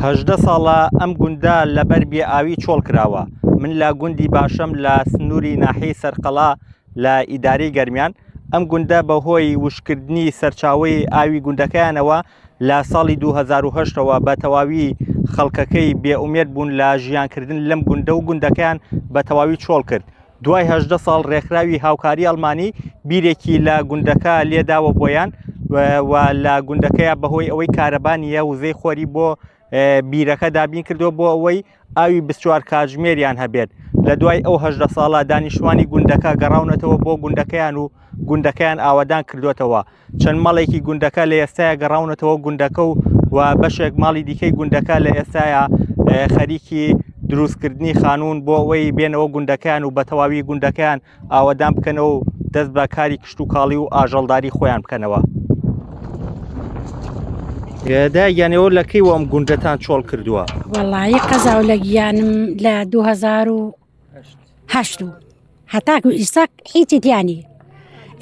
هەژدە ساڵە ئەم گوندە لەبەر بێئاوی چۆڵ کراوە. من لە گوندی باشەم لە سنووری ناحیەی سەرقەڵا لە ئیدارەی گەرمیان. ئەم گوندە بەهۆی وشکردنی سەرچاوەی ئاوی گوندەکەیانەوە لە ساڵی 2008ەوە بە تەواوی خەڵکەکەی بێئومێد بوون لە ژیانکردن لەم گوندە و گوندەکەیان بە تەواوی چۆڵ کرد. دوای 18 ساڵ ڕێکخراوی هاوکاری ئەڵمانی بیرێکی لە گوندەکە لێداوە بۆیان و لە گوندەکەیە بەهۆی ئەوەی کارەبانیە وزەی خۆری بۆ بیرەکە دابین کردو بۆ ئەوەی ئاوی 24 کاتژمێریان هەبێت. لە دوای ئەو 18 ساڵە دانیشتوانی گوندەکە گەڕاونەتەوە بۆ گوندەکەیان و گوندەکەیان ئاوادان کردوێتەوە. چەند مەڵێکی گوندەکە لە ئێستاە گەڕاونەتەوە گوندەکە و بەشێک ماڵی دیکەی گوندەکە لە ئێستاە خەریکی دروستکردنی خانوون بۆ ئەوەی بێنەوە گوندەکەیان و بە تەواوی گوندەکەیان ئاوادان بکەنەوە و دەست بە کاری کشت و کاڵی و ئاژەڵداری خۆیان بکەنەوە. دا یانەوە لەکەی ئەم گوندەتان چۆڵ کردووە؟ وەڵی قەزا و لە گیانم لە 2008 هەتاکو ئیسا هیچی دیانی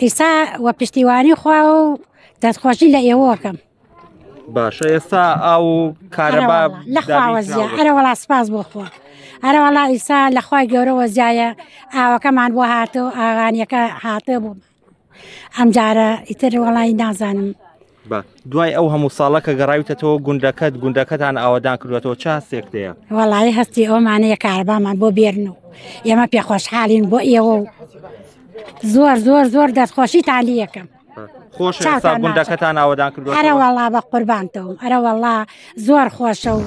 ئیسا وە پشتیوانی خوا و دەستخۆشی لە ئێوەکەم. باشە ئێستا ئاو کارەبا لەخواوەزیە ئەرە وەڵا سپاس بۆ خۆ ئەرە وەڵا ئیسا لەخوای گەورەوە زیایە ئاوەکەمان بۆ هاتەوە ئاغانیەکە هاتە بوو ئەم جارە ئیتر وەڵی نازانم. دوای ئەو هەموو ساڵەکە گەڕاویتەوە گوندەکەتان ئاوادان کردوێتەوە چ هەستێک دەیە؟ وەڵی هەستی ئەومانەیە کارەبامان بۆ بێرن و ئێمە پێخۆشحاڵین بۆ ئێوە و زۆر زۆر زۆر دەستخۆشیتان لێ یەکەم. خۆش گوندەکەتان ئاوادان کردووە؟ ئەرە وەڵا بە قوربانتەوە ئەرە وەڵا زۆر خۆشە و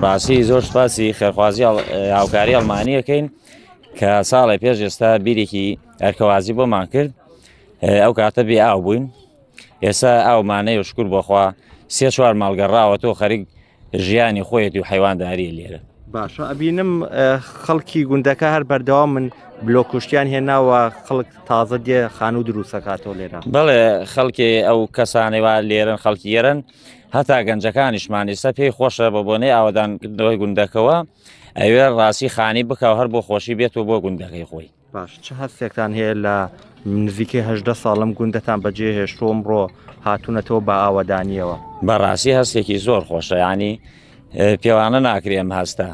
ڕاستی زۆر سپاسی خێرخوازی هاوکاری ئەڵمانیەکەین کە ساڵی پێش ئێستا بیرێکی ئەرکەوازی بۆمان کرد. ئەو کاتە بێ ئاو بووین، ئێستا ئاومانەی و شکر بۆخوا 3-4 ماڵگەڕاوەتەوە خەریک ژیانی خۆیەتی و حیوانداریە لێرە. باشە ئەبینم خەڵکی گوندەکە هەر بەردەوام من بلۆکوشتیان هێناوە خەڵک تازە دێ خانوو دروستەکاتەوە لێرە. بەڵێ خەڵکی ئەو کەسانەوە لێرن خەڵکی ئێرن هەتا گەنجەکانیشمان ئێستا پێی خۆشە بە بۆنەی ئاوادانکردنەوەی گوندەکەەوە ئەوێ ڕاستی خانی بکەوە هەر بۆ خۆشی بێتەوە بۆ گوندەکەی خۆی. باش چه هەستێکتان هەیە لە نزیکەی 18 ساڵم گوندەتان بەجێ هێشتۆم ڕۆ هاتوونەتەوە بە ئاوادانیەوە؟ بەڕاستی هەستێکی زۆر خۆشە، ینی پێوانە ناکرێم هەستا.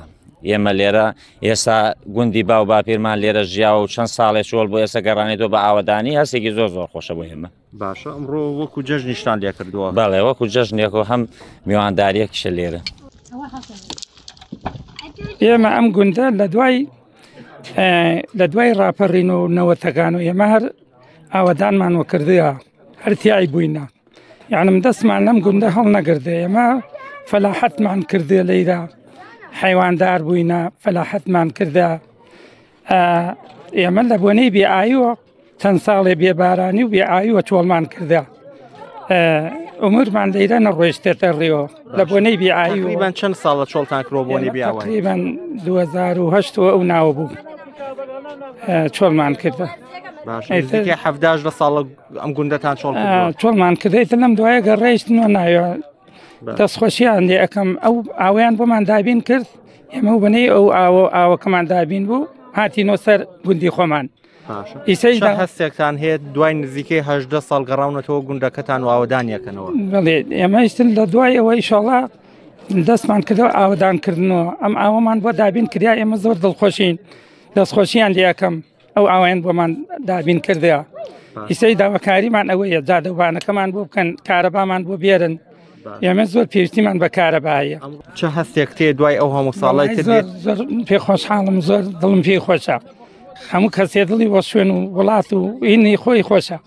ئێمە لێرە ئێستا گوندی باو باپیرمان لێرە ژیا و چەند ساڵێ چۆڵ بۆ ئێستا گەڕانێتەوە بە ئاوادانی هەستێکی زۆر زۆر خۆشە بۆ ئێمە. باشە ئەمڕۆ وەکو جەژنیشتان لێ کردووە؟ بەڵێ وەکو جەژنێکەوە هەم میوانداریەکیشە لێرە. ئێمە ئەم گوندە لە دوای ڕاپەڕین و نەوەتەکان و ئێمە هەر ئاوادانمانوە کردووە هەرتیایی بووینە، یعنم دەستمان لەم گوندە هەڵ نەگردێ. ئێمە فەلاحەتمان کردێ لەیرە، حیواندار بووینە، فەلاحەتمان کردە. ئێمە لە بۆنەی بێئاویوە چەند ساڵێ بێبارانی و بێئاویوە چۆڵمان کردە. ئومرمان لەیرە نەڕۆیشتێتە ڕێەوە لە بۆنەی بێئاوی. تقریباً چەند ساڵە چۆڵتان کردووە بۆنەی بێئاوی؟ تقریباً 2008 ئەو ناوە بوو چۆڵمان کردە. نزیکەی 17 ساڵە ئەم گوندەتان چۆڵ کردووە؟ چۆڵمان کردێتە لەم دوایە گەڕێیشتنەوە ناوە دەستخۆشییان لێ ئەەکەم ئەو ئاویان بۆمان دابین کرد، ئێمە بنەی ئەو ئاوەکەمان دابین بوو هاتینۆ سەر گوندی خۆمان. هەستێکتان هەیە دوای نزیکەی 18 ساڵ گەڕاونەتەوە گوندەکەتان و ئاوادانیەکەنەوە؟ بڵێ ئێمەشتن لە دوای ئەوە ئیشەڵا دەستمان کردەوە ئاوادانکردنەوە، ئەم ئاوەمان بۆ دابین کریا ئێمە زۆر دڵخۆشین، دەستخۆشییان لێەکەم ئەو ئاوایان بۆمان دابین کردەوە. ئیسەی داواکاریمان ئەوەیە جادەوانەکەمان بۆ بکەن، کارەبامان بۆ بێرن. ئێمە زۆر پێویستیمان بە کارەبایە. چه هەستێک تێ دوای ئەو هەموو ساڵی زۆر پێخۆشحاڵم، زۆر دڵم پێی خۆشە، هەموو کەسێ دڵی بۆ شوێن و وڵات و ئینی خۆی خۆشە.